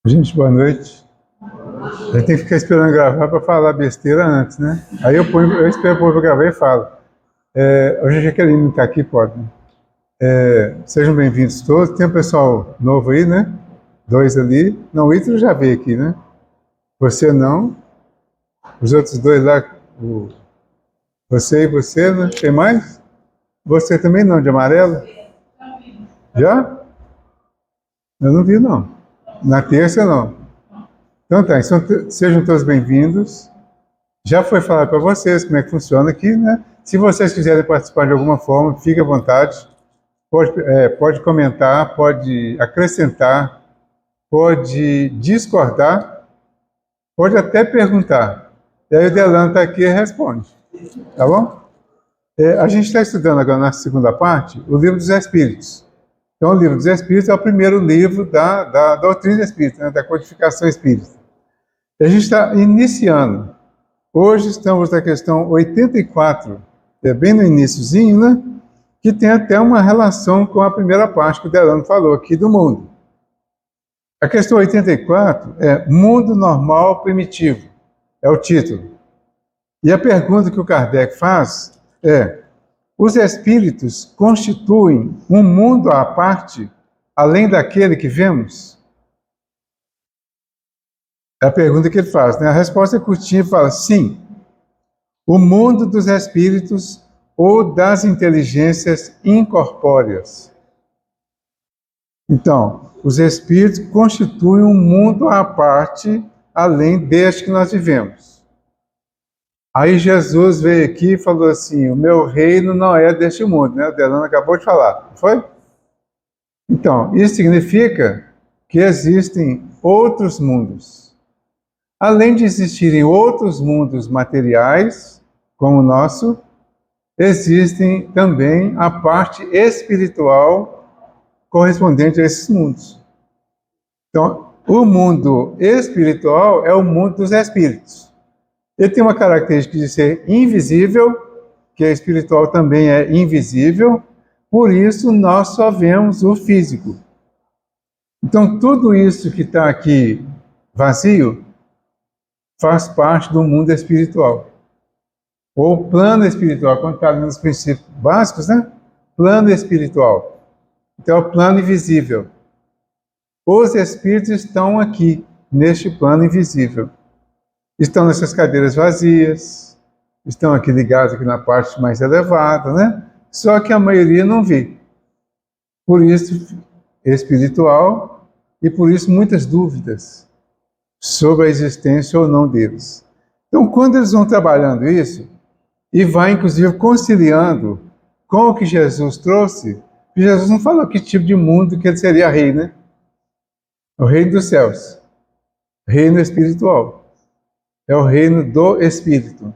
Gente, boa noite. A gente tem que ficar esperando gravar para falar besteira antes, né? Aí eu espero o povo gravar e falo. Hoje a Jaqueline está aqui, pode. Né? Sejam bem-vindos todos. Tem um pessoal novo aí, né? Dois ali. Não, o Ítalo já veio aqui, né? Você não. Os outros dois lá, você e você, né? Tem mais? Você também não, de amarelo? Já? Eu não vi, não. Na terça, não. Então tá, sejam todos bem-vindos. Já foi falado para vocês como é que funciona aqui, né? Se vocês quiserem participar de alguma forma, fique à vontade. Pode comentar, pode acrescentar, pode discordar, pode até perguntar. E aí o Delano está aqui e responde. Tá bom? A gente está estudando agora na segunda parte o Livro dos Espíritos. Então, o Livro dos Espíritos é o primeiro livro da doutrina espírita, né? Da codificação espírita. E a gente está iniciando. Hoje estamos na questão 84, bem no iniciozinho, né? Que tem até uma relação com a primeira parte que o Delano falou aqui do mundo. A questão 84 é Mundo Normal Primitivo, é o título. E a pergunta que o Kardec faz é: os espíritos constituem um mundo à parte, além daquele que vemos? É a pergunta que ele faz, né? A resposta é curtinha e fala: sim. O mundo dos espíritos ou das inteligências incorpóreas. Então, os espíritos constituem um mundo à parte, além deste que nós vivemos. Aí Jesus veio aqui e falou assim: o meu reino não é deste mundo, né? O Delano acabou de falar, não foi? Então, isso significa que existem outros mundos. Além de existirem outros mundos materiais, como o nosso, existem também a parte espiritual correspondente a esses mundos. Então, o mundo espiritual é o mundo dos espíritos. Ele tem uma característica de ser invisível, que a espiritual também é invisível, por isso nós só vemos o físico. Então, tudo isso que está aqui vazio faz parte do mundo espiritual. Ou plano espiritual, quando está nos princípios básicos, né? Plano espiritual. Então, é o plano invisível. Os espíritos estão aqui, neste plano invisível. Estão nessas cadeiras vazias, estão aqui ligados aqui na parte mais elevada, né? Só que a maioria não vê. Por isso, espiritual, e por isso muitas dúvidas sobre a existência ou não deles. Então, quando eles vão trabalhando isso, e vai, inclusive, conciliando com o que Jesus trouxe, Jesus não falou que tipo de mundo que ele seria rei, né? O reino dos céus, reino espiritual, é o reino do Espírito.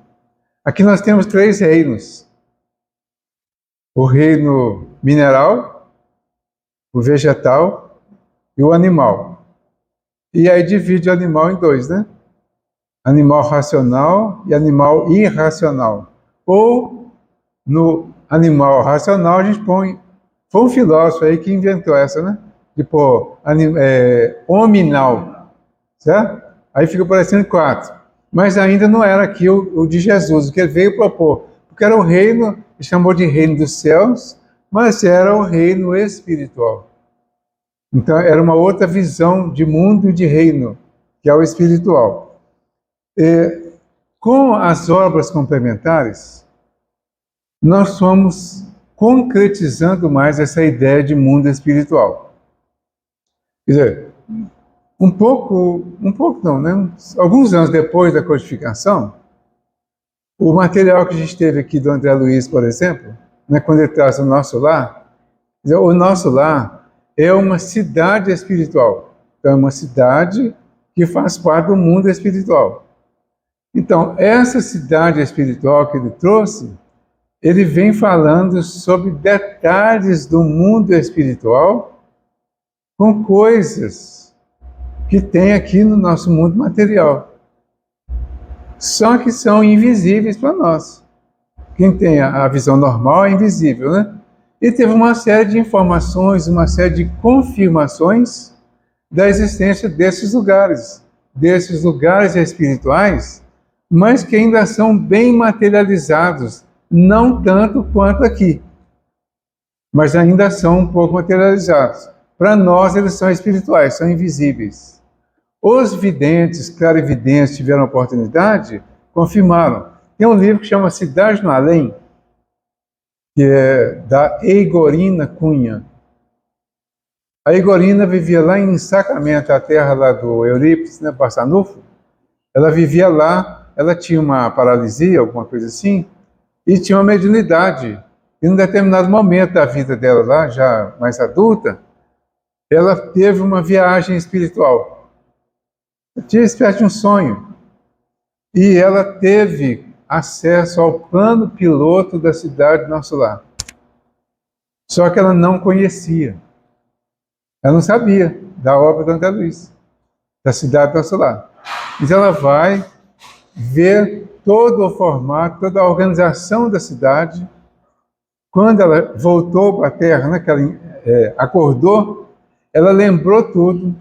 Aqui nós temos 3 reinos: o reino mineral, o vegetal e o animal. E aí divide o animal em 2, né? Animal racional e animal irracional. Ou no animal racional a gente põe... Foi um filósofo aí que inventou essa, né? De pôr hominal, certo? Aí fica parecendo 4. Mas ainda não era aqui o de Jesus, o que ele veio propor. Porque era o reino, ele chamou de reino dos céus, mas era o reino espiritual. Então era uma outra visão de mundo e de reino, que é o espiritual. Com as obras complementares, nós fomos concretizando mais essa ideia de mundo espiritual. Quer dizer, um pouco não, né? Alguns anos depois da codificação, o material que a gente teve aqui do André Luiz, por exemplo, né, quando ele traz o nosso lar, o nosso lar é uma cidade espiritual. Então, é uma cidade que faz parte do mundo espiritual. Então, essa cidade espiritual que ele trouxe, ele vem falando sobre detalhes do mundo espiritual com coisas que tem aqui no nosso mundo material. Só que são invisíveis para nós. Quem tem a visão normal é invisível, né? E teve uma série de informações, uma série de confirmações da existência desses lugares espirituais, mas que ainda são bem materializados, não tanto quanto aqui, mas ainda são um pouco materializados. Para nós, eles são espirituais, são invisíveis. Os videntes, clarividentes, tiveram oportunidade, confirmaram. Tem um livro que chama Cidade no Além, que é da Eigorina Cunha. A Eigorina vivia lá em Sacramento, a terra lá do Eurípides, né, Barçanufo. Ela vivia lá, ela tinha uma paralisia, alguma coisa assim, e tinha uma mediunidade. E num determinado momento da vida dela lá, já mais adulta, ela teve uma viagem espiritual. Tinha espécie de um sonho. E ela teve acesso ao plano piloto da cidade do Nosso Lar. Só que ela não conhecia. Ela não sabia da obra do André Luiz, da cidade do Nosso Lar. Então ela vai ver todo o formato, toda a organização da cidade. Quando ela voltou para a Terra, né, que ela acordou, ela lembrou tudo,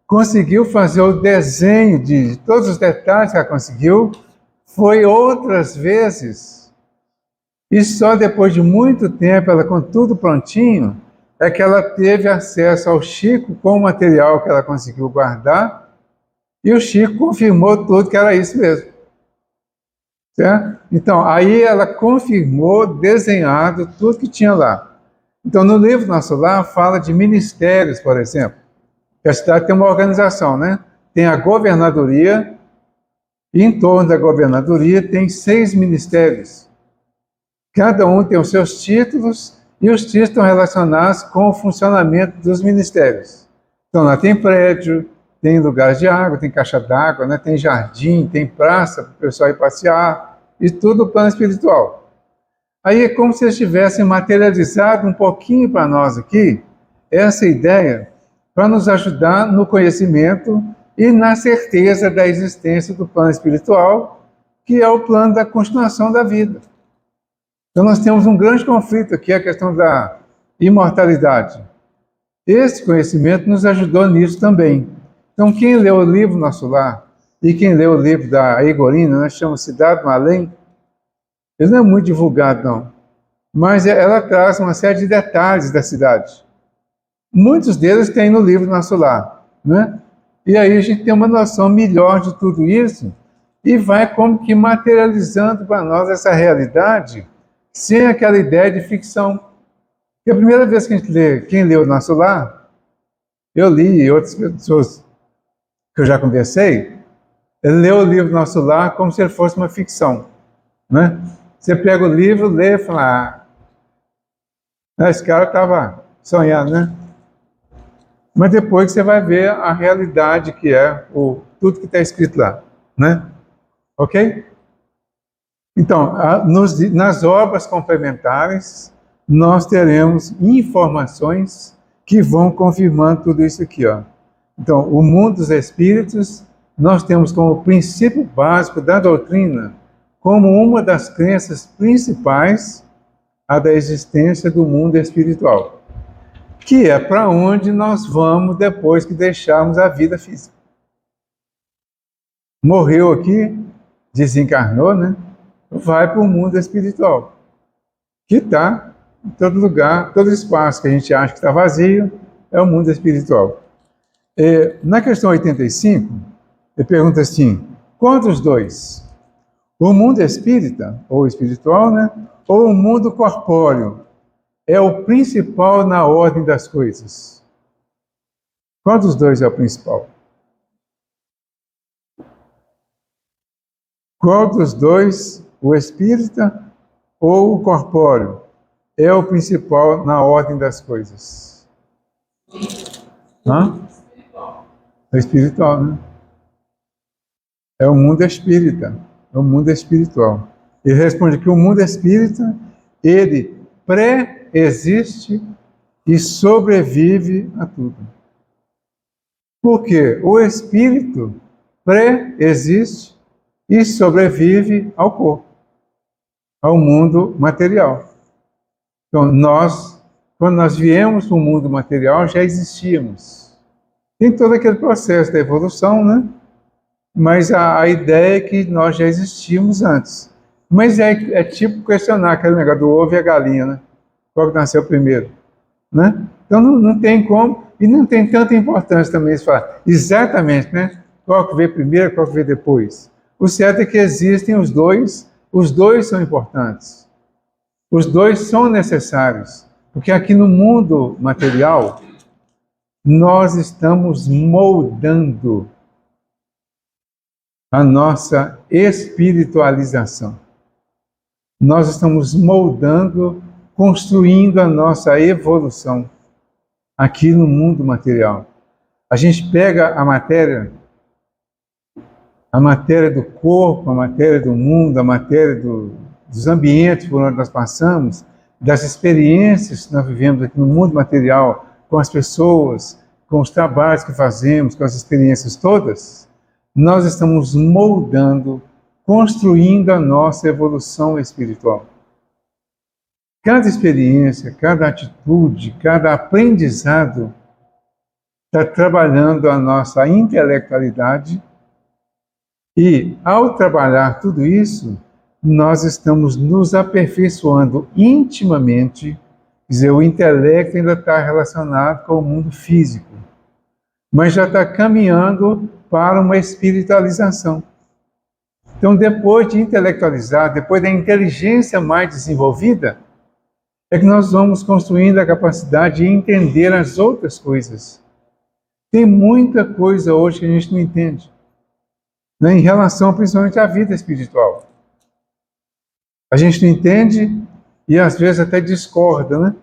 conseguiu fazer o desenho de todos os detalhes que ela conseguiu, foi outras vezes, e só depois de muito tempo, ela com tudo prontinho, é que ela teve acesso ao Chico com o material que ela conseguiu guardar, e o Chico confirmou tudo que era isso mesmo. Certo? Então, aí ela confirmou, desenhado, tudo que tinha lá. Então, no livro Nosso Lar, fala de ministérios, por exemplo. Que a cidade tem uma organização, né? Tem a governadoria, e em torno da governadoria tem 6 ministérios. Cada um tem os seus títulos, e os títulos estão relacionados com o funcionamento dos ministérios. Então, lá tem prédio, tem lugares de água, tem caixa d'água, né? Tem jardim, tem praça para o pessoal ir passear, e tudo no plano espiritual. Aí é como se eles tivessem materializado um pouquinho para nós aqui, essa ideia, para nos ajudar no conhecimento e na certeza da existência do plano espiritual, que é o plano da continuação da vida. Então nós temos um grande conflito aqui, a questão da imortalidade. Esse conhecimento nos ajudou nisso também. Então quem leu o livro Nosso Lar, e quem leu o livro da Eigorina, nós chamamos Cidade no Além, ele não é muito divulgado não, mas ela traz uma série de detalhes da cidade. Muitos deles tem no livro Nosso Lar, né? E aí a gente tem uma noção melhor de tudo isso e vai como que materializando para nós essa realidade sem aquela ideia de ficção. E a primeira vez que a gente lê, quem leu Nosso Lar, eu li e outras pessoas que eu já conversei, ele leu o livro Nosso Lar como se ele fosse uma ficção, né? Você pega o livro, lê e fala, esse cara estava sonhando, né? Mas depois você vai ver a realidade que é tudo que está escrito lá, né? Ok? Então, nas obras complementares, nós teremos informações que vão confirmando tudo isso aqui, ó. Então, o mundo dos espíritos, nós temos como princípio básico da doutrina, como uma das crenças principais, a da existência do mundo espiritual, que é para onde nós vamos depois que deixarmos a vida física. Morreu aqui, desencarnou, né? Vai para o mundo espiritual, que está em todo lugar, todo espaço que a gente acha que está vazio, é o mundo espiritual. Na questão 85, ele pergunta assim, qual dos dois? O mundo espírita, ou espiritual, né? Ou o mundo corpóreo? É o principal na ordem das coisas. Qual dos dois é o principal? Qual dos dois, o espírita ou o corpóreo, é o principal na ordem das coisas? Hã? É espiritual, né? É o mundo espírita, é o mundo espiritual. Ele responde que o mundo espírita, ele pré-existe e sobrevive a tudo. Porque o espírito pré-existe e sobrevive ao corpo, ao mundo material. Então, quando nós viemos para o mundo material, já existíamos. Tem todo aquele processo da evolução, né? Mas a ideia é que nós já existíamos antes. Mas é tipo questionar aquele negócio do ovo e a galinha, né? Qual que nasceu primeiro, né? Então não tem como, e não tem tanta importância também se falar exatamente, né? Qual que veio primeiro, qual que veio depois. O certo é que existem os dois são importantes. Os dois são necessários, porque aqui no mundo material, nós estamos moldando a nossa espiritualização. Nós estamos moldando, construindo a nossa evolução aqui no mundo material. A gente pega a matéria do corpo, a matéria do mundo, a matéria dos ambientes por onde nós passamos, das experiências que nós vivemos aqui no mundo material, com as pessoas, com os trabalhos que fazemos, com as experiências todas, nós estamos moldando, construindo a nossa evolução espiritual. Cada experiência, cada atitude, cada aprendizado está trabalhando a nossa intelectualidade e, ao trabalhar tudo isso, nós estamos nos aperfeiçoando intimamente. Quer dizer, o intelecto ainda está relacionado com o mundo físico, mas já está caminhando para uma espiritualização. Então, depois de intelectualizar, depois da inteligência mais desenvolvida, é que nós vamos construindo a capacidade de entender as outras coisas. Tem muita coisa hoje que a gente não entende, né, em relação principalmente à vida espiritual. A gente não entende e às vezes até discorda, né?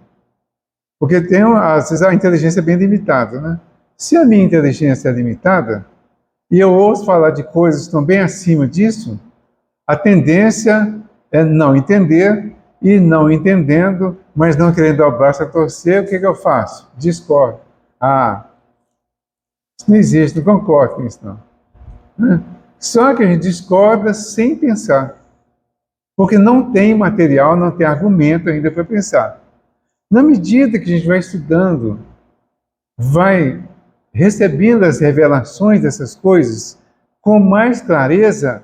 Porque às vezes a inteligência é bem limitada, né? Se a minha inteligência é limitada e eu ouço falar de coisas que estão bem acima disso, a tendência é não entender e não entendendo, mas não querendo dar o braço a torcer, o que eu faço? Discordo. Isso não existe, não concordo com isso não. Só que a gente discorda sem pensar, porque não tem material, não tem argumento ainda para pensar. Na medida que a gente vai estudando, vai recebendo as revelações dessas coisas com mais clareza,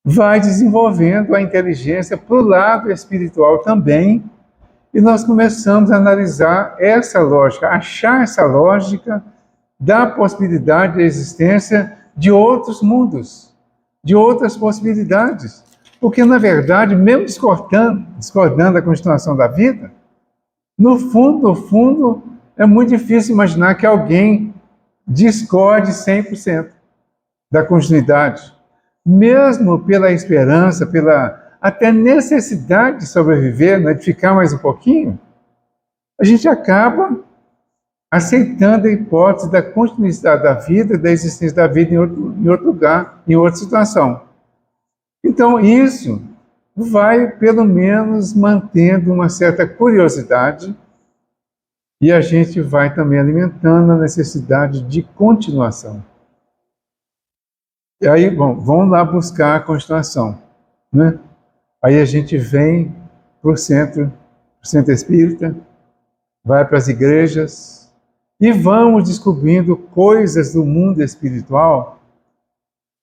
vai desenvolvendo a inteligência para o lado espiritual também, e nós começamos a analisar essa lógica, achar essa lógica da possibilidade da existência de outros mundos, de outras possibilidades. Porque, na verdade, mesmo discordando da continuação da vida, no fundo, é muito difícil imaginar que alguém discorde 100% da continuidade. Mesmo pela esperança, pela até necessidade de sobreviver, né, de ficar mais um pouquinho, a gente acaba aceitando a hipótese da continuidade da vida, da existência da vida em outro lugar, em outra situação. Então, isso vai, pelo menos, mantendo uma certa curiosidade e a gente vai também alimentando a necessidade de continuação. E aí, bom, vamos lá buscar a continuação, né? Aí a gente vem para o centro espírita, vai para as igrejas e vamos descobrindo coisas do mundo espiritual,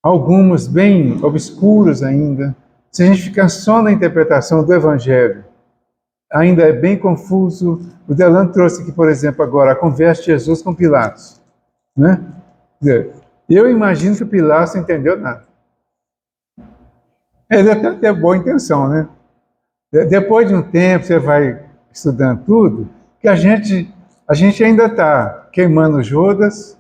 algumas bem obscuras ainda. Se a gente ficar só na interpretação do Evangelho, ainda é bem confuso. O Delano trouxe aqui, por exemplo, agora a conversa de Jesus com Pilatos, né? Quer dizer, eu imagino que o Pilatos não entendeu nada. Ele até tem boa intenção, né? Depois de um tempo, você vai estudando tudo, que a gente ainda está queimando Judas,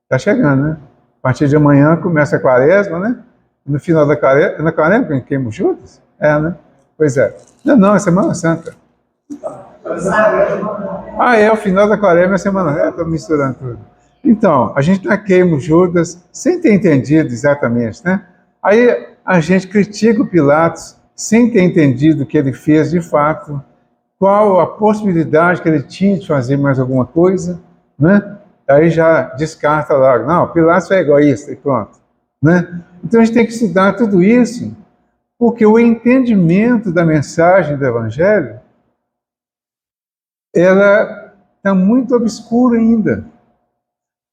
está chegando, né? A partir de amanhã começa a quaresma, né? No final da quaresma, na quaresma que a gente queima Judas? É, né? Pois é. Não, é Semana Santa. O final da quaresma é Semana Santa. Estou misturando tudo. Então, a gente está queimando Judas sem ter entendido exatamente, né? Aí a gente critica o Pilatos sem ter entendido o que ele fez de fato, qual a possibilidade que ele tinha de fazer mais alguma coisa, né? Aí já descarta lá, não, Pilatos é egoísta e pronto, né? Então a gente tem que estudar tudo isso, porque o entendimento da mensagem do Evangelho, ela está muito obscura ainda.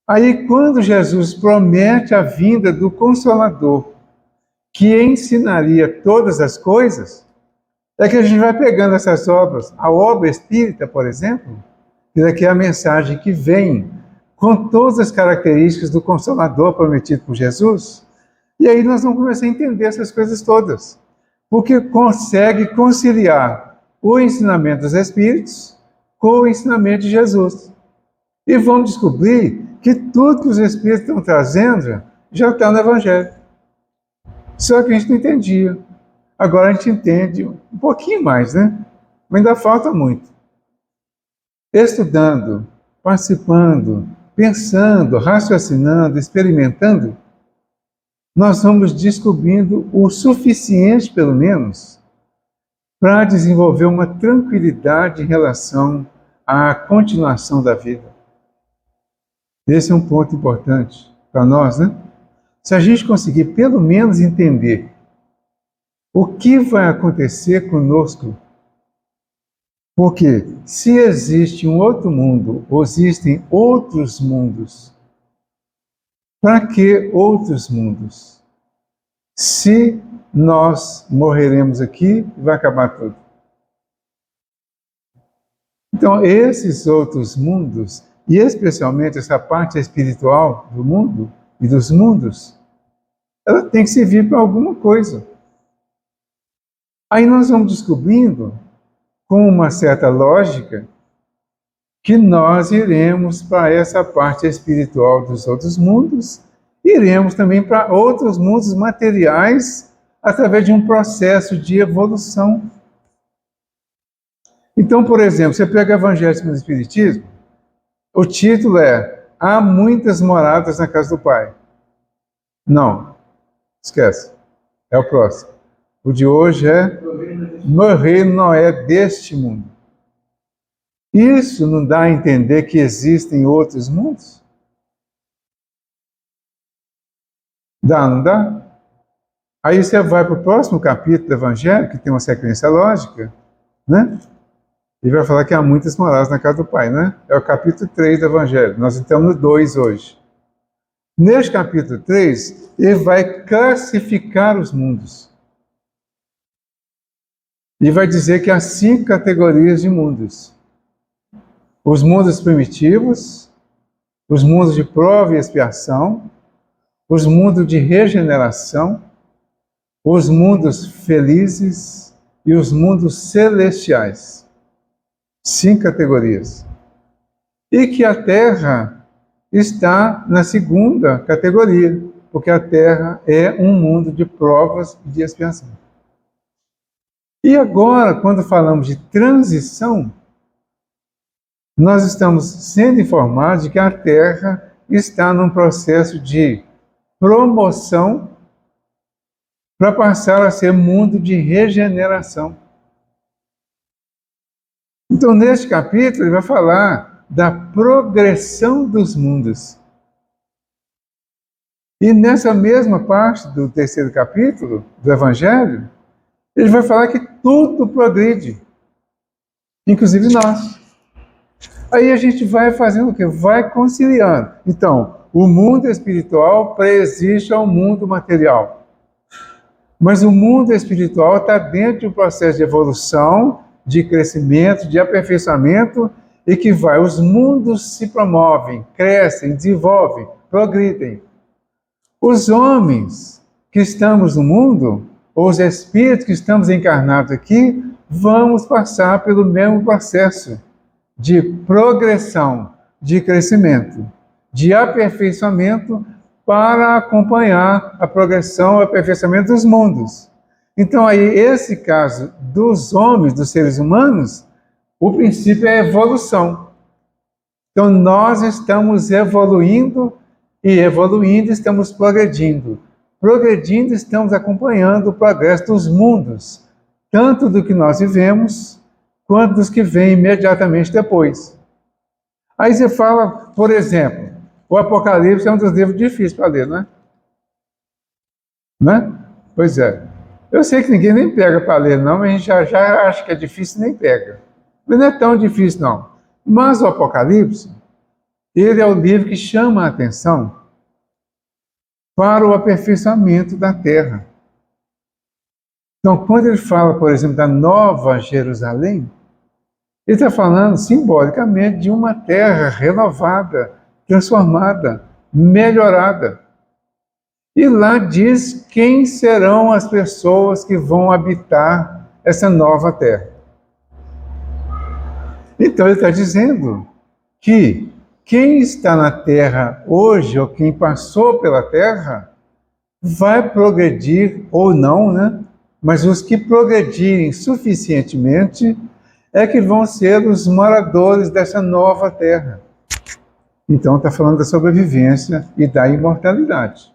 Aí, quando Jesus promete a vinda do Consolador, que ensinaria todas as coisas, é que a gente vai pegando essas obras. A obra espírita, por exemplo, que daqui é a mensagem que vem com todas as características do Consolador prometido por Jesus. E aí nós vamos começar a entender essas coisas todas. Porque consegue conciliar o ensinamento dos Espíritos com o ensinamento de Jesus. E vamos descobrir que tudo que os Espíritos estão trazendo já está no Evangelho. Só que a gente não entendia. Agora a gente entende um pouquinho mais, né? Mas ainda falta muito. Estudando, participando, pensando, raciocinando, experimentando, nós vamos descobrindo o suficiente, pelo menos, para desenvolver uma tranquilidade em relação à continuação da vida. Esse é um ponto importante para nós, né? Se a gente conseguir, pelo menos, entender o que vai acontecer conosco, porque se existe um outro mundo, ou existem outros mundos, para que outros mundos? Se nós morreremos aqui, vai acabar tudo. Então, esses outros mundos, e especialmente essa parte espiritual do mundo e dos mundos, ela tem que servir para alguma coisa. Aí nós vamos descobrindo, com uma certa lógica, que nós iremos para essa parte espiritual dos outros mundos, iremos também para outros mundos materiais, através de um processo de evolução. Então, por exemplo, você pega o Evangelho segundo o Espiritismo, o título é Há muitas moradas na casa do Pai. Não, esquece, é o próximo. O de hoje é Meu reino não é deste mundo. Isso não dá a entender que existem outros mundos? Dá, não dá? Aí você vai para o próximo capítulo do Evangelho, que tem uma sequência lógica, né? E vai falar que há muitas moradas na casa do Pai, né? É o capítulo 3 do Evangelho. Nós estamos no 2 hoje. Neste capítulo 3, ele vai classificar os mundos. E vai dizer que há 5 categorias de mundos. Os mundos primitivos, os mundos de prova e expiação, os mundos de regeneração, os mundos felizes e os mundos celestiais. 5 categorias. E que a Terra está na segunda categoria, porque a Terra é um mundo de provas e de expiação. E agora, quando falamos de transição, nós estamos sendo informados de que a Terra está num processo de promoção para passar a ser mundo de regeneração. Então, neste capítulo, ele vai falar da progressão dos mundos. E nessa mesma parte do 3º capítulo do Evangelho, ele vai falar que tudo progride, inclusive nós. Aí a gente vai fazendo o quê? Vai conciliando. Então, o mundo espiritual pré-existe ao mundo material. Mas o mundo espiritual está dentro de um processo de evolução, de crescimento, de aperfeiçoamento, e que vai, os mundos se promovem, crescem, desenvolvem, progridem. Os homens que estamos no mundo, ou os espíritos que estamos encarnados aqui, vamos passar pelo mesmo processo de progressão, de crescimento, de aperfeiçoamento para acompanhar a progressão e aperfeiçoamento dos mundos. Então, aí, esse caso dos homens, dos seres humanos, o princípio é a evolução. Então, nós estamos evoluindo e evoluindo, estamos progredindo. Progredindo, estamos acompanhando o progresso dos mundos, tanto do que nós vivemos, quanto dos que vêm imediatamente depois. Aí você fala, por exemplo, o Apocalipse é um dos livros difíceis para ler, não é? Né? Pois é. Eu sei que ninguém nem pega para ler, não, mas a gente já acha que é difícil e nem pega. Mas não é tão difícil, não. Mas o Apocalipse, Ele é o livro que chama a atenção para o aperfeiçoamento da terra. Então, quando ele fala, por exemplo, da Nova Jerusalém, ele está falando simbolicamente de uma terra renovada, transformada, melhorada. E lá diz quem serão as pessoas que vão habitar essa nova terra. Então ele está dizendo que quem está na terra hoje, ou quem passou pela terra, vai progredir ou não, né? Mas os que progredirem suficientemente é que vão ser os moradores dessa nova terra. Então está falando da sobrevivência e da imortalidade.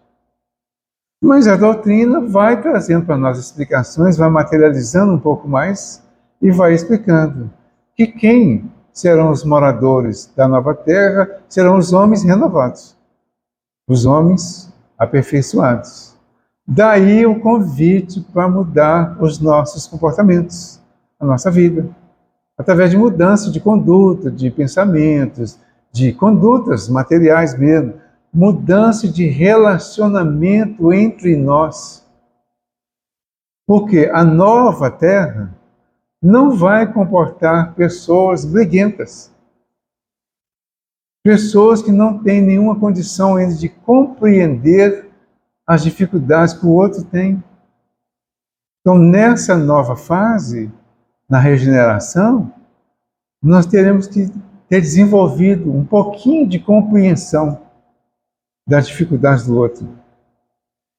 Mas a doutrina vai trazendo para nós explicações, vai materializando um pouco mais e vai explicando que quem serão os moradores da nova terra serão os homens renovados, os homens aperfeiçoados. Daí o convite para mudar os nossos comportamentos, a nossa vida, através de mudança de conduta, de pensamentos, de condutas materiais mesmo, mudança de relacionamento entre nós. Porque a nova terra não vai comportar pessoas briguentas, pessoas que não têm nenhuma condição ainda de compreender as dificuldades que o outro tem. Então, nessa nova fase, na regeneração, nós teremos que ter desenvolvido um pouquinho de compreensão das dificuldades do outro.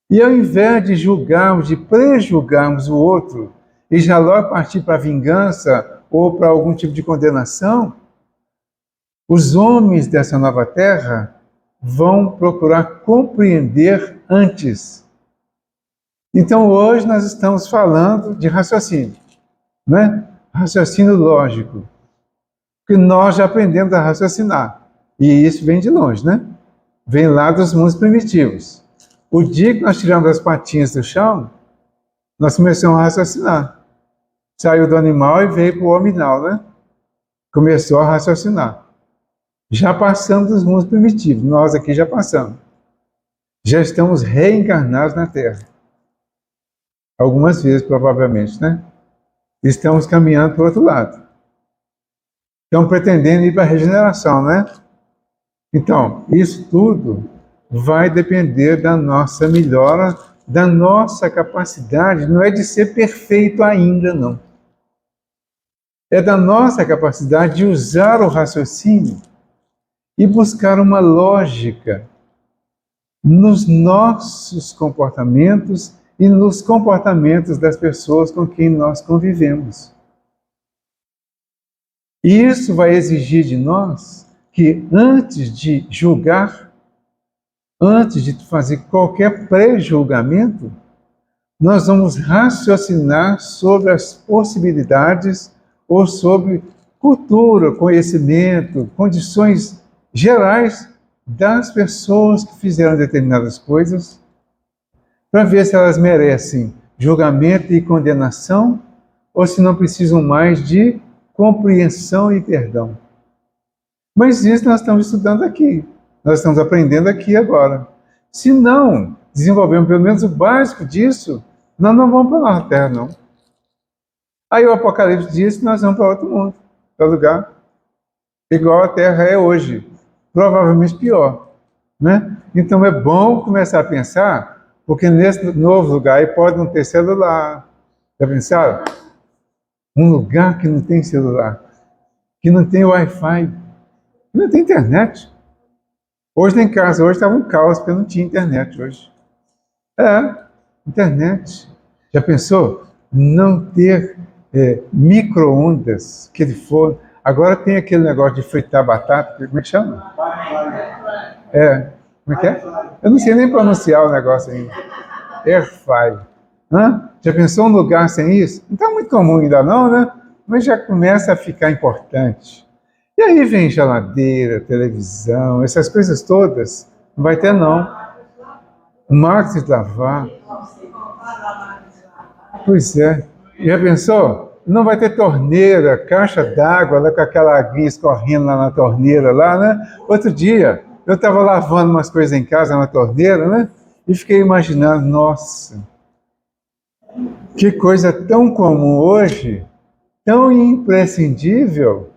E ao invés de julgarmos, de prejulgarmos o outro, e já logo partir para a vingança ou para algum tipo de condenação, os homens dessa nova terra vão procurar compreender antes. Então hoje nós estamos falando de raciocínio, né? Raciocínio lógico, que nós já aprendemos a raciocinar, e isso vem de longe, né? Vem lá dos mundos primitivos. O dia que nós tiramos as patinhas do chão, nós começamos a raciocinar. Saiu do animal e veio para o hominal, né? Começou a raciocinar. Já passamos dos mundos primitivos, nós aqui já passamos. Já estamos reencarnados na Terra. Algumas vezes, provavelmente, né? Estamos caminhando para o outro lado. Estamos pretendendo ir para a regeneração, né? Então, isso tudo vai depender da nossa melhora, da nossa capacidade, não é de ser perfeito ainda, não. É da nossa capacidade de usar o raciocínio e buscar uma lógica nos nossos comportamentos e nos comportamentos das pessoas com quem nós convivemos. E isso vai exigir de nós que, antes de julgar, antes de fazer qualquer pré-julgamento, nós vamos raciocinar sobre as possibilidades ou sobre cultura, conhecimento, condições gerais das pessoas que fizeram determinadas coisas, para ver se elas merecem julgamento e condenação ou se não precisam mais de compreensão e perdão. Mas isso nós estamos estudando aqui, nós estamos aprendendo aqui agora. Se não desenvolvermos pelo menos o básico disso, nós não vamos para a nossa terra, não. Aí o Apocalipse diz que nós vamos para outro mundo, para lugar igual a terra é hoje, provavelmente pior, né? Então é bom começar a pensar, porque nesse novo lugar aí pode não ter celular. Já pensaram? Um lugar que não tem celular, que não tem Wi-Fi, que não tem internet. Hoje tem casa, hoje estava um caos, porque não tinha internet hoje. Internet. Já pensou? Não ter micro-ondas, aquele forno. Agora tem aquele negócio de fritar batata, como é que chama? Como é que é? Eu não sei nem pronunciar o negócio ainda. Airfryer. Já pensou um lugar sem isso? Não está muito comum ainda não, né? Mas já começa a ficar importante. E aí vem geladeira, televisão, essas coisas todas. Não vai ter não. Máquina de lavar. Pois é. Já pensou? não vai ter torneira, caixa d'água, lá com aquela aguinha escorrendo lá na torneira, lá, né? Outro dia, eu estava lavando umas coisas em casa na torneira, né? E fiquei imaginando, nossa, que coisa tão comum hoje, tão imprescindível,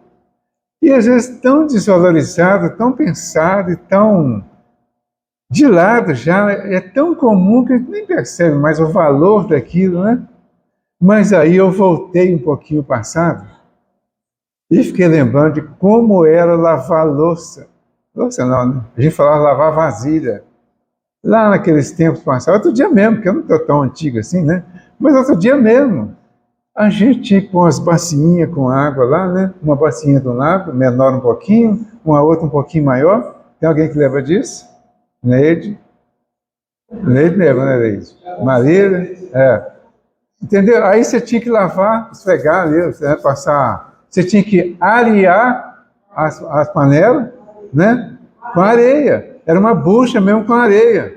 e às vezes tão desvalorizado, tão pensado e tão de lado já, é tão comum que a gente nem percebe mais o valor daquilo, né? Mas aí eu voltei um pouquinho ao passado e fiquei lembrando de como era lavar louça. Louça não, né? A gente falava lavar vasilha. Lá naqueles tempos passados, outro dia mesmo, porque eu não estou tão antigo assim, né? Mas outro dia mesmo, a gente tinha que pôr umas bacinhas com água lá, né? Uma bacinha de um lado, menor um pouquinho, uma outra um pouquinho maior. Tem alguém que lembra disso? Neide? Neide lembra, né, Neide? Marília? É. Entendeu? Aí você tinha que lavar, esfregar ali, né, passar. Você tinha que arear as panelas, né? Com areia. Era uma bucha mesmo com areia.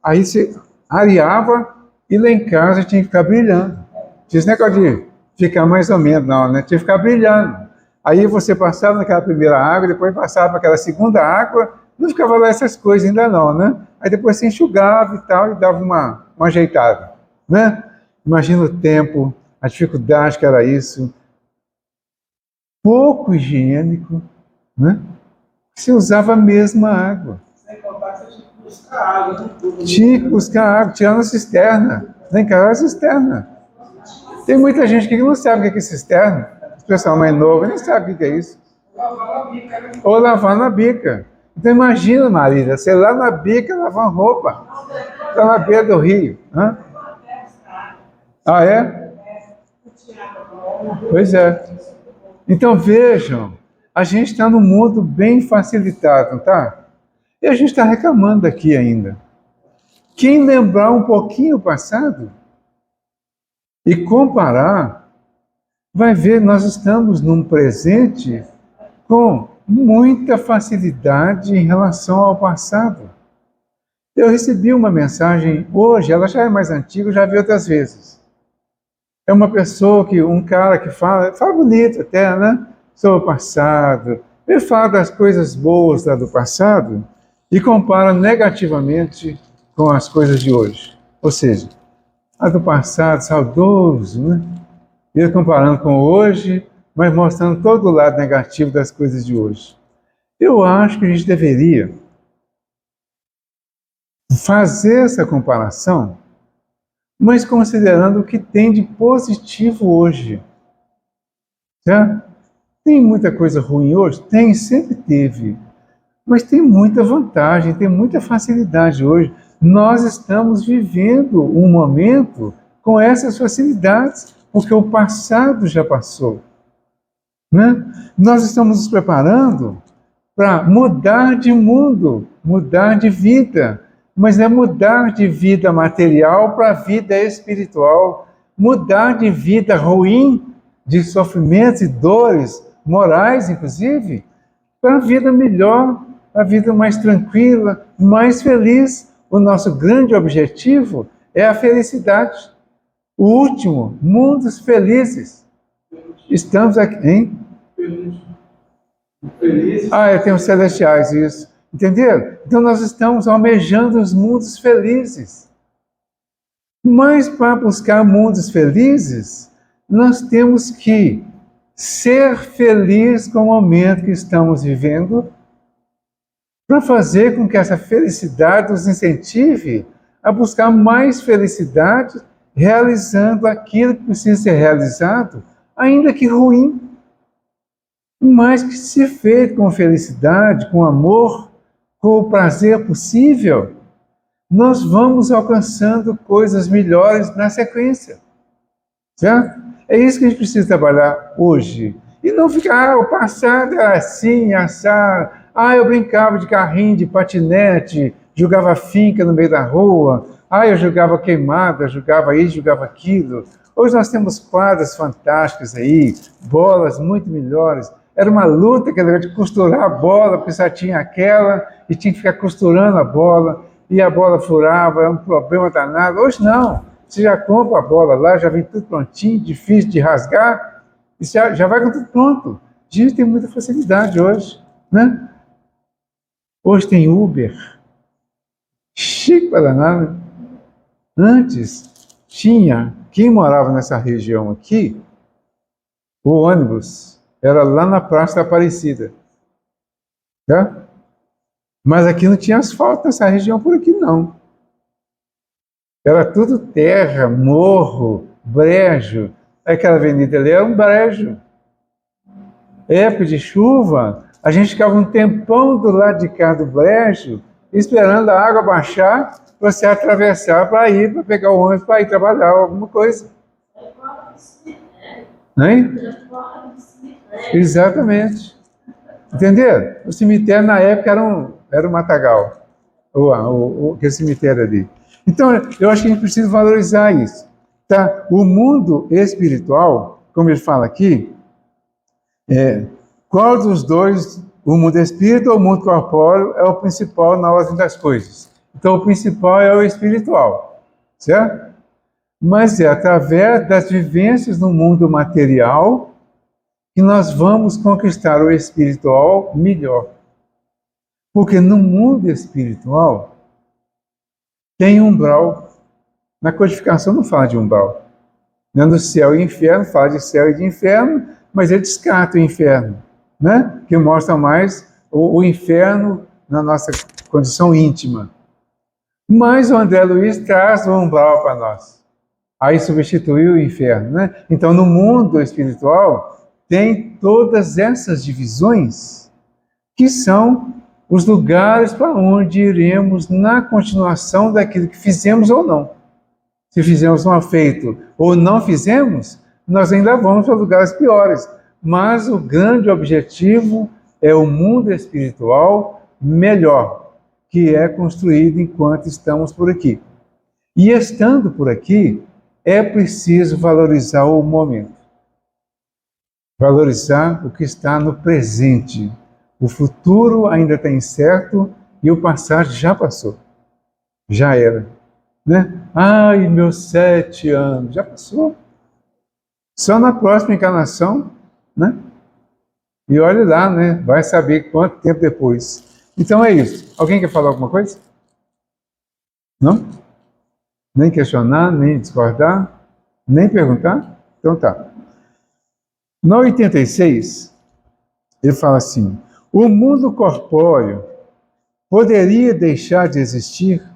Aí você areava e lá em casa tinha que ficar brilhando. Tinha esse negócio de ficar mais ou menos, não, né? Tinha que ficar brilhando. Aí você passava naquela primeira água, depois passava para aquela segunda água, não ficava lá essas coisas ainda não, né? Aí depois você enxugava e tal, e dava uma ajeitada, né? Imagina o tempo, a dificuldade que era isso. Pouco higiênico, né? Se usava a mesma água. Sem contar que você tinha que buscar água, né? Tinha que buscar água, tirando a cisterna. Nem cara a cisterna. Tem muita gente que não sabe o que é cisterna. O pessoal mais novo nem sabe o que é isso. Lavar na bica, né? Ou lavar na bica. Então imagina, Marília, você lá na bica lavando roupa. Está na beira do rio. Hã? Ah, é? Pois é. Então vejam, a gente está num mundo bem facilitado, não tá? E a gente está reclamando aqui ainda. Quem lembrar um pouquinho o passado e comparar, vai ver nós estamos num presente com muita facilidade em relação ao passado. Eu recebi uma mensagem hoje, ela já é mais antiga, eu já vi outras vezes. É uma pessoa um cara que fala bonito até, né? Sobre o passado. Ele fala das coisas boas lá do passado e compara negativamente com as coisas de hoje. Ou seja, a do passado, saudoso, né? Ele comparando com hoje, mas mostrando todo o lado negativo das coisas de hoje. Eu acho que a gente deveria fazer essa comparação, mas considerando o que tem de positivo hoje. Certo? Tem muita coisa ruim hoje? Tem, sempre teve. Mas tem muita vantagem, tem muita facilidade hoje. Nós estamos vivendo um momento com essas facilidades, porque o passado já passou. Né? Nós estamos nos preparando para mudar de mundo, mudar de vida, mas é mudar de vida material para vida espiritual, mudar de vida ruim, de sofrimentos e dores, morais inclusive, para a vida melhor, a vida mais tranquila, mais feliz. O nosso grande objetivo é a felicidade. O último, mundos felizes. Estamos aqui, hein? Feliz. Tem os celestiais, isso. Entenderam? Então nós estamos almejando os mundos felizes. Mas para buscar mundos felizes, nós temos que ser feliz com o momento que estamos vivendo, para fazer com que essa felicidade nos incentive a buscar mais felicidade, realizando aquilo que precisa ser realizado, ainda que ruim, mas que se feito com felicidade, com amor, com o prazer possível, nós vamos alcançando coisas melhores na sequência. Certo? É isso que a gente precisa trabalhar hoje. E não ficar, o passado era assim, assado. Eu brincava de carrinho, de patinete, jogava finca no meio da rua. Eu jogava queimada, jogava isso, jogava aquilo. Hoje nós temos quadras fantásticas aí, bolas muito melhores. Era uma luta que era de costurar a bola, porque só tinha aquela, e tinha que ficar costurando a bola, e a bola furava, era um problema danado. Hoje não. Você já compra a bola lá, já vem tudo prontinho, difícil de rasgar, e já vai com tudo pronto. Gente, tem muita facilidade hoje, né? Hoje tem Uber, chique para danado. Antes, tinha, quem morava nessa região aqui, o ônibus era lá na Praça da Aparecida, tá? Mas aqui não tinha asfalto nessa região por aqui, não. Era tudo terra, morro, brejo. Aquela avenida ali era um brejo. Época de chuva, a gente ficava um tempão do lado de cá do brejo, esperando a água baixar, para você atravessar para ir, para pegar o ônibus, para ir trabalhar, alguma coisa. Hein? Exatamente. Entenderam? O cemitério na época era um matagal, aquele cemitério ali. Então, eu acho que a gente precisa valorizar isso. Tá? O mundo espiritual, como ele fala aqui, qual dos dois, o mundo espírita ou o mundo corpóreo, é o principal na ordem das coisas? Então, o principal é o espiritual, certo? Mas é através das vivências no mundo material que nós vamos conquistar o espiritual melhor. Porque no mundo espiritual tem umbral. Na codificação não fala de umbral. No céu e inferno, fala de céu e de inferno, mas ele descarta o inferno, né? Que mostra mais o inferno na nossa condição íntima. Mas o André Luiz traz o umbral para nós. Aí substitui o inferno, né? Então, no mundo espiritual, tem todas essas divisões que são os lugares para onde iremos na continuação daquilo que fizemos ou não. Se fizemos mal feito ou não fizemos, nós ainda vamos para lugares piores. Mas o grande objetivo é o mundo espiritual melhor, que é construído enquanto estamos por aqui. E estando por aqui, é preciso valorizar o momento. Valorizar o que está no presente. O futuro ainda está incerto e o passado já passou. Já era. Né? Ai, meus 7 anos, já passou. Só na próxima encarnação, né? E olhe lá, né? Vai saber quanto tempo depois. Então é isso. Alguém quer falar alguma coisa? Não? Nem questionar, nem discordar, nem perguntar? Então tá. Na 86, ele fala assim: o mundo corpóreo poderia deixar de existir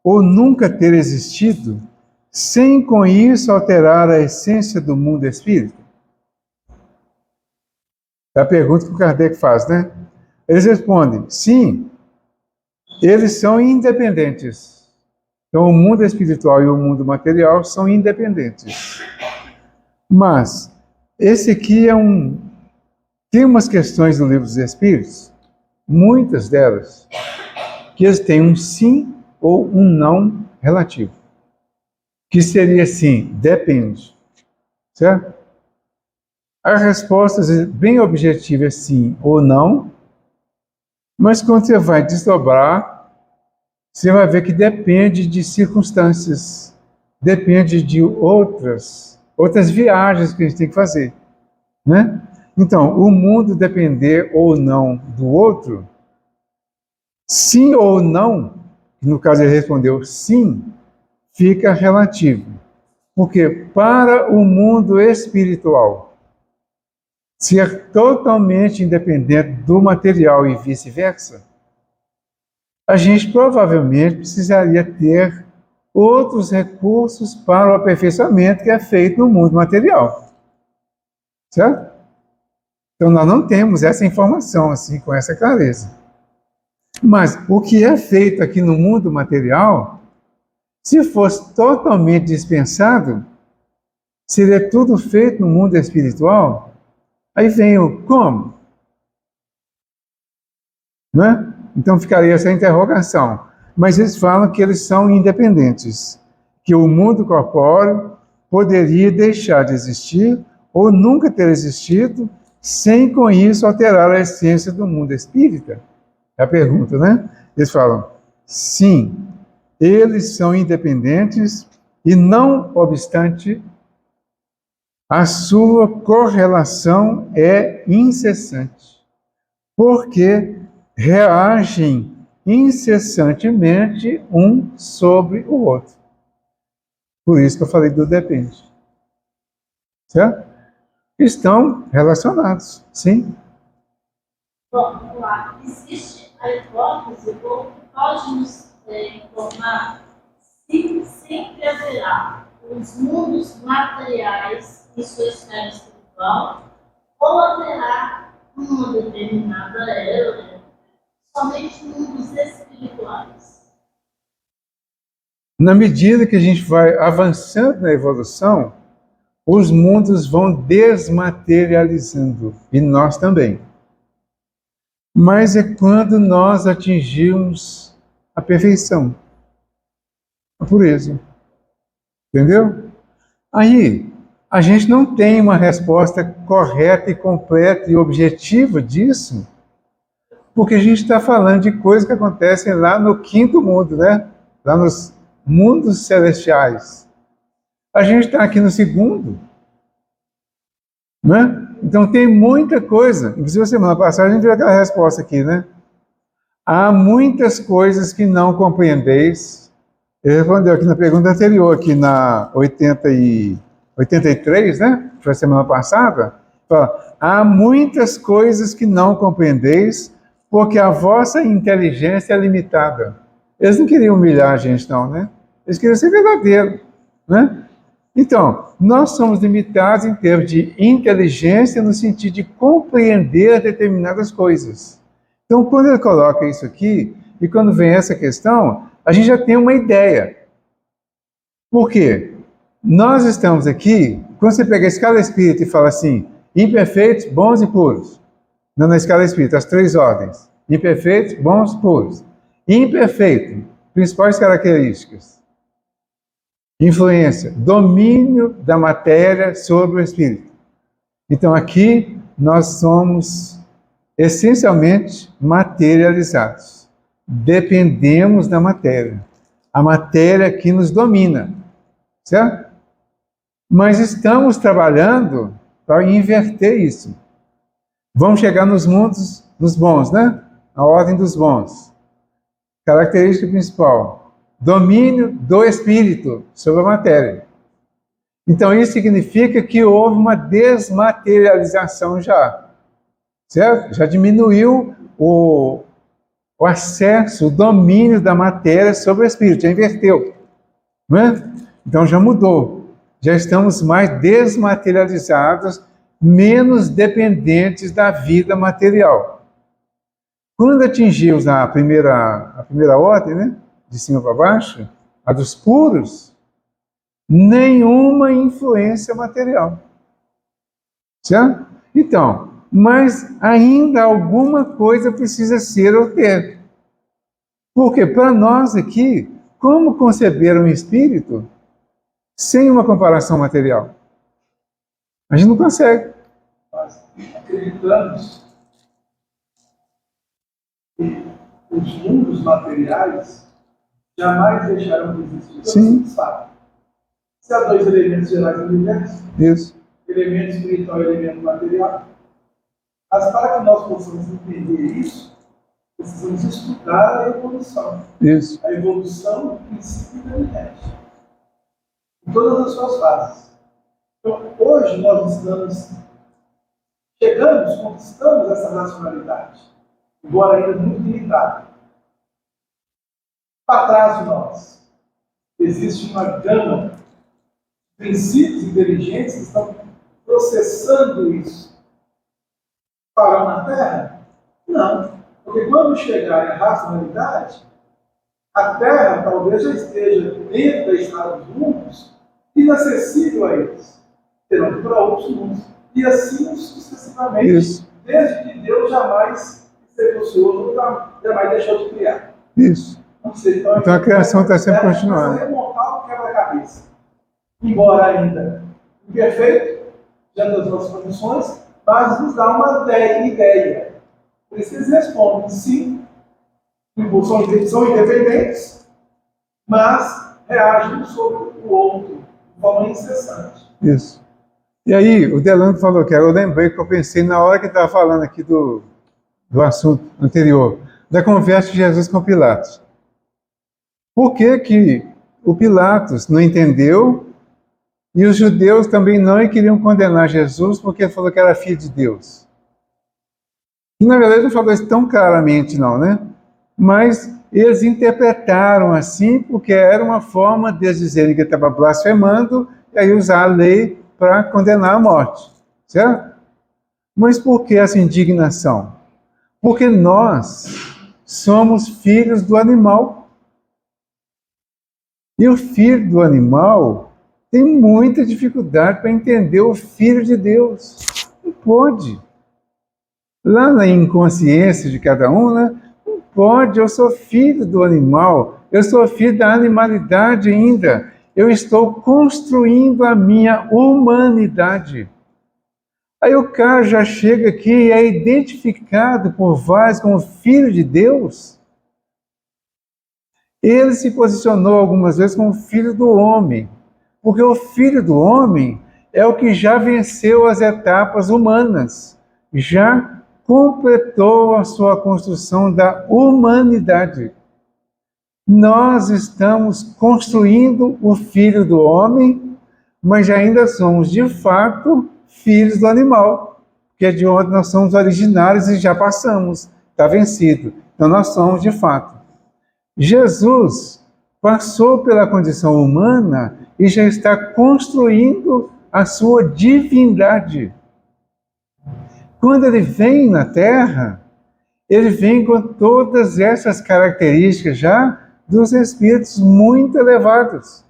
ou nunca ter existido, sem com isso alterar a essência do mundo espírita? É a pergunta que o Kardec faz, né? Eles respondem, sim, eles são independentes. Então, o mundo espiritual e o mundo material são independentes. Mas, esse aqui tem umas questões no Livro dos Espíritos, muitas delas, que eles têm um sim ou um não relativo. Que seria assim, depende. Certo? A resposta bem objetiva é sim ou não, mas quando você vai desdobrar, você vai ver que depende de circunstâncias, depende de outras viagens que a gente tem que fazer, né? Então, o mundo depender ou não do outro, sim ou não, no caso ele respondeu sim, fica relativo. Porque para o mundo espiritual ser totalmente independente do material e vice-versa, a gente provavelmente precisaria ter outros recursos para o aperfeiçoamento que é feito no mundo material. Certo? Então, nós não temos essa informação assim com essa clareza. Mas o que é feito aqui no mundo material, se fosse totalmente dispensado, seria tudo feito no mundo espiritual. Aí vem o como? Não é? Então ficaria essa interrogação. Mas eles falam que eles são independentes, que o mundo corpóreo poderia deixar de existir ou nunca ter existido, sem com isso alterar a essência do mundo espírita. É a pergunta, né? Eles falam, sim, eles são independentes E não obstante, a sua correlação é incessante, porque reagem incessantemente um sobre o outro. Por isso que eu falei do depende. Certo? Estão relacionados, sim. Bom, vamos lá. Existe a hipótese, ou pode nos informar se sempre haverá os mundos materiais em sua esfera espiritual, ou haverá uma determinada era, somente mundos espirituais. Na medida que a gente vai avançando na evolução, os mundos vão desmaterializando, e nós também. Mas é quando nós atingirmos a perfeição, a pureza. Entendeu? Aí, a gente não tem uma resposta correta e completa e objetiva disso, porque a gente está falando de coisas que acontecem lá no quinto mundo, né? Lá nos mundos celestiais. A gente está aqui no segundo, né? Então tem muita coisa. Inclusive, semana passada a gente viu aquela resposta aqui, né? Há muitas coisas que não compreendeis. Ele respondeu aqui na pergunta anterior, aqui na 83, né? Foi a semana passada. Fala, há muitas coisas que não compreendeis, porque a vossa inteligência é limitada. Eles não queriam humilhar a gente, não, né? Eles queriam ser verdadeiros, né? Então, nós somos limitados em termos de inteligência no sentido de compreender determinadas coisas. Então, quando ele coloca isso aqui, e quando vem essa questão, a gente já tem uma ideia. Por quê? Nós estamos aqui, quando você pega a escala espírita e fala assim, imperfeitos, bons e puros. Não na escala espírita, as três ordens. Imperfeitos, bons, puros. Imperfeito, principais características. Influência, domínio da matéria sobre o espírito. Então aqui nós somos essencialmente materializados. Dependemos da matéria. A matéria que nos domina, certo? Mas estamos trabalhando para inverter isso. Vamos chegar nos mundos dos bons, né? A ordem dos bons. Característica principal. Domínio do espírito sobre a matéria. Então, isso significa que houve uma desmaterialização já. Certo? Já diminuiu o acesso, o domínio da matéria sobre o espírito, já inverteu. Não é? Então, já mudou. Já estamos mais desmaterializados, menos dependentes da vida material. Quando atingimos a primeira ordem, né? De cima para baixo, a dos puros, nenhuma influência material. Certo? Então, mas ainda alguma coisa precisa ser ou ter. Porque para nós aqui, como conceber um espírito sem uma comparação material? A gente não consegue. Nós acreditamos que os mundos materiais jamais deixarão de existir. Sim. Se há dois elementos gerais do universo, Isso. elemento espiritual e elemento material, mas para que nós possamos entender isso, precisamos estudar a evolução. Isso. A evolução do princípio da unidade. Em todas as suas fases. Então, hoje nós conquistamos essa racionalidade, embora ainda muito limitada. Para trás de nós, existe uma gama de princípios inteligentes que estão processando isso. Parar na Terra? Não. Porque quando chegar em racionalidade, a Terra talvez já esteja dentro da estrada dos mundos, inacessível a eles. Terão que ir para outros mundos. E assim sucessivamente, Isso. desde que Deus jamais esteve ocioso, jamais deixou de criar. Isso. Não sei, então a criação está sempre continuando. Remontar o quebra-cabeça. Embora ainda imperfeito, diante das nossas condições, mas nos dá uma ideia. Por isso eles respondem sim, são independentes, mas reage um sobre o outro de forma incessante. Isso. E aí, o Delano falou que eu lembrei que eu pensei na hora que estava falando aqui do assunto anterior, da conversa de Jesus com Pilatos. Por que que o Pilatos não entendeu e os judeus também não queriam condenar Jesus porque ele falou que era filho de Deus? E, na verdade, não falou isso tão claramente, não, né? Mas eles interpretaram assim porque era uma forma de eles dizerem que ele estava blasfemando e aí usar a lei para condenar a morte, certo? Mas por que essa indignação? Porque nós somos filhos do animal. E o filho do animal tem muita dificuldade para entender o filho de Deus. Não pode. Lá na inconsciência de cada um, né? Não pode, eu sou filho do animal, eu sou filho da animalidade ainda. Eu estou construindo a minha humanidade. Aí o cara já chega aqui e é identificado por vários como filho de Deus. Ele se posicionou algumas vezes como filho do homem, porque o filho do homem é o que já venceu as etapas humanas, já completou a sua construção da humanidade. Nós estamos construindo o filho do homem, mas ainda somos, de fato, filhos do animal, que é de onde nós somos originários e já passamos, está vencido. Então nós somos, de fato. Jesus passou pela condição humana e já está construindo a sua divindade. Quando ele vem na Terra, ele vem com todas essas características já dos espíritos muito elevados.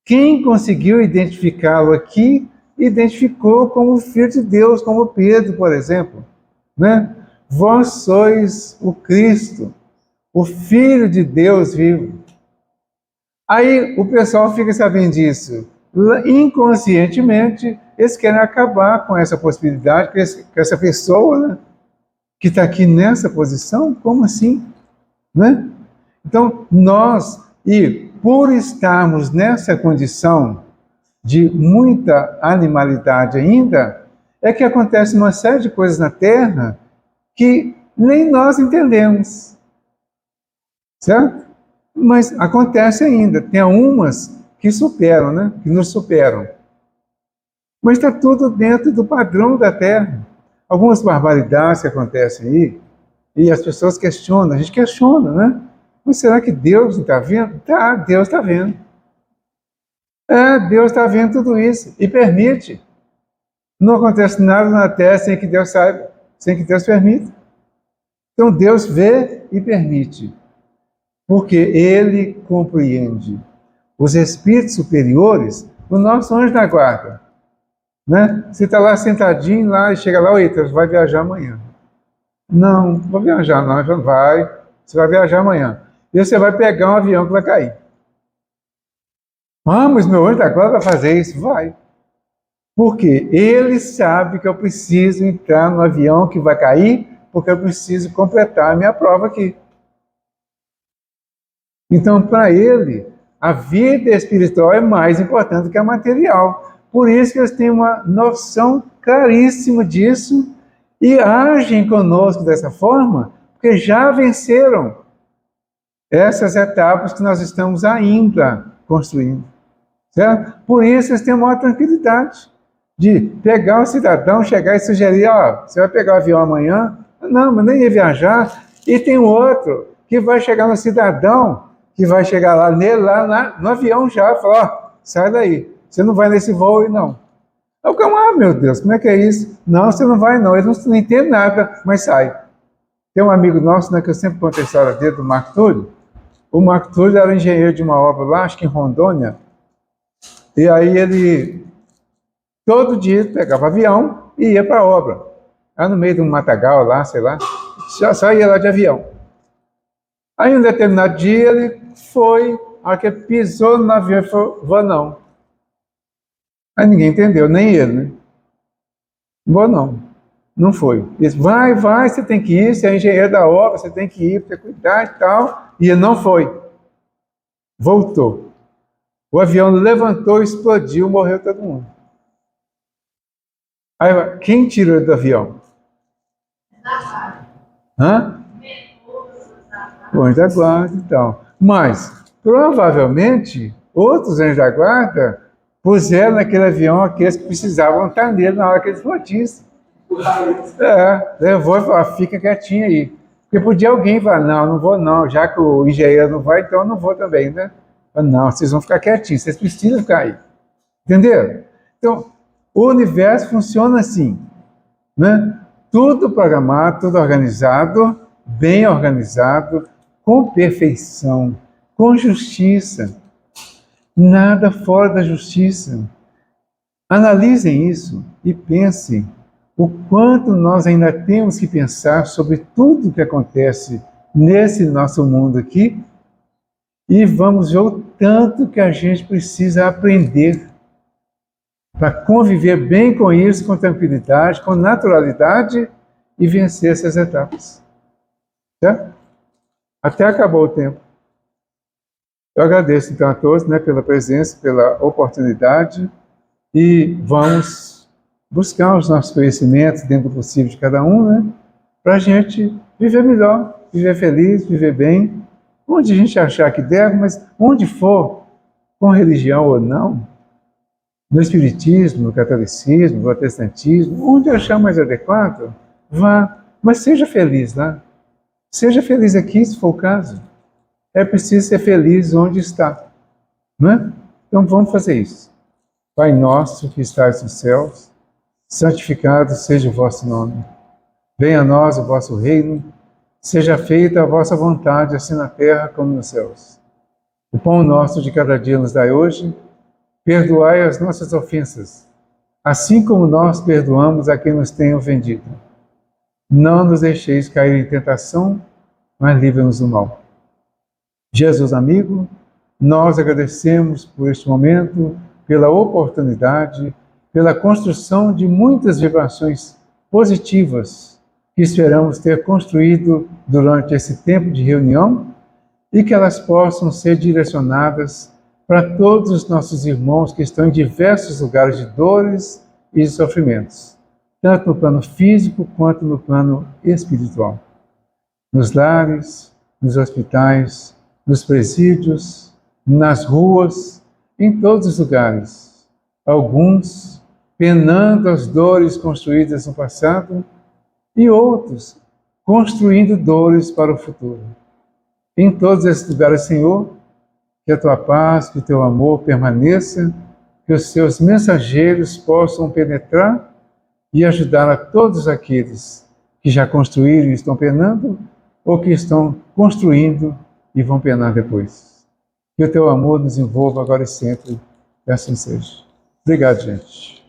Quem conseguiu identificá-lo aqui, identificou como Filho de Deus, como Pedro, por exemplo. Né? Vós sois o Cristo, o Filho de Deus vivo. Aí o pessoal fica sabendo disso. Inconscientemente, eles querem acabar com essa possibilidade, com essa pessoa, né, que está aqui nessa posição. Como assim? Né? Então, nós, e por estarmos nessa condição de muita animalidade ainda, é que acontece uma série de coisas na Terra que nem nós entendemos. Certo? Mas acontece ainda. Tem umas que superam, né? Que nos superam. Mas está tudo dentro do padrão da Terra. Algumas barbaridades que acontecem aí, e as pessoas questionam, a gente questiona, né? Mas será que Deus não está vendo? Tá, Deus está vendo. Deus está vendo tudo isso e permite. Não acontece nada na Terra sem que Deus saiba, sem que Deus permita. Então Deus vê e permite. Porque ele compreende. Os espíritos superiores, o nosso anjo da guarda, né? Você está lá sentadinho lá e chega lá, oi, você vai viajar amanhã. Não, não vou viajar não, já vai, você vai viajar amanhã. E você vai pegar um avião que vai cair. Ah, mas meu anjo da guarda vai fazer isso? Vai. Porque ele sabe que eu preciso entrar no avião que vai cair, porque eu preciso completar a minha prova aqui. Então, para ele, a vida espiritual é mais importante do que a material. Por isso que eles têm uma noção claríssima disso e agem conosco dessa forma, porque já venceram essas etapas que nós estamos ainda construindo. Certo? Por isso eles têm uma maior tranquilidade de pegar o cidadão, chegar e sugerir, ó, você vai pegar o avião amanhã? Não, mas nem ia viajar. E tem outro que vai chegar no cidadão, que vai chegar lá nele, no avião já, falar, ó, sai daí, você não vai nesse voo aí não. Aí o cara, meu Deus, como é que é isso? Não, você não vai não, ele não entende nada, mas sai. Tem um amigo nosso, né, que eu sempre conto a história dele, do Marco Túlio. O Marco Túlio era engenheiro de uma obra lá, acho que em Rondônia, e aí ele, todo dia, pegava avião e ia para a obra. Lá no meio de um matagal lá, sei lá, só ia lá de avião. Aí, um determinado dia, ele foi, a hora que ele pisou no avião, ele falou, vou não. Aí ninguém entendeu, nem ele, né? Vou não. Não foi. Ele disse, vai, você tem que ir, você é engenheiro da obra, você tem que ir, para cuidar e tal. E ele não foi. Voltou. O avião levantou, explodiu, morreu todo mundo. Aí, quem tirou do avião? Hã? O anjo da guarda e tal. Mas, provavelmente, outros anjos da guarda puseram naquele avião aqueles que precisavam estar nele na hora que ele explodisse. Levou e falou, fica quietinho aí. Porque podia alguém falar, não vou não, já que o engenheiro não vai, então eu não vou também, né? Não, vocês vão ficar quietinhos, vocês precisam ficar aí. Entenderam? Então, o universo funciona assim, né? Tudo programado, tudo organizado, bem organizado, com perfeição, com justiça. Nada fora da justiça. Analisem isso e pensem o quanto nós ainda temos que pensar sobre tudo que acontece nesse nosso mundo aqui e vamos ver o tanto que a gente precisa aprender para conviver bem com isso, com tranquilidade, com naturalidade e vencer essas etapas. Certo? Até acabou o tempo. Eu agradeço então a todos, né, pela presença, pela oportunidade e vamos buscar os nossos conhecimentos dentro do possível de cada um, né, para a gente viver melhor, viver feliz, viver bem, onde a gente achar que deve, mas onde for, com religião ou não, no espiritismo, no catolicismo, no protestantismo, onde achar mais adequado, vá, mas seja feliz lá. Seja feliz aqui, se for o caso. É preciso ser feliz onde está, não é? Então vamos fazer isso. Pai nosso que estais nos céus, santificado seja o vosso nome. Venha a nós o vosso reino, seja feita a vossa vontade, assim na terra como nos céus. O pão nosso de cada dia nos dai hoje, perdoai as nossas ofensas, assim como nós perdoamos a quem nos tem ofendido. Não nos deixeis cair em tentação, mas livra-nos do mal. Jesus amigo, nós agradecemos por este momento, pela oportunidade, pela construção de muitas vibrações positivas que esperamos ter construído durante esse tempo de reunião e que elas possam ser direcionadas para todos os nossos irmãos que estão em diversos lugares de dores e de sofrimentos, tanto no plano físico quanto no plano espiritual. Nos lares, nos hospitais, nos presídios, nas ruas, em todos os lugares. Alguns penando as dores construídas no passado e outros construindo dores para o futuro. Em todos esses lugares, Senhor, que a tua paz, que o teu amor permaneça, que os seus mensageiros possam penetrar e ajudar a todos aqueles que já construíram e estão penando ou que estão construindo e vão penar depois. Que o teu amor nos envolva agora e sempre, que assim seja. Obrigado, gente.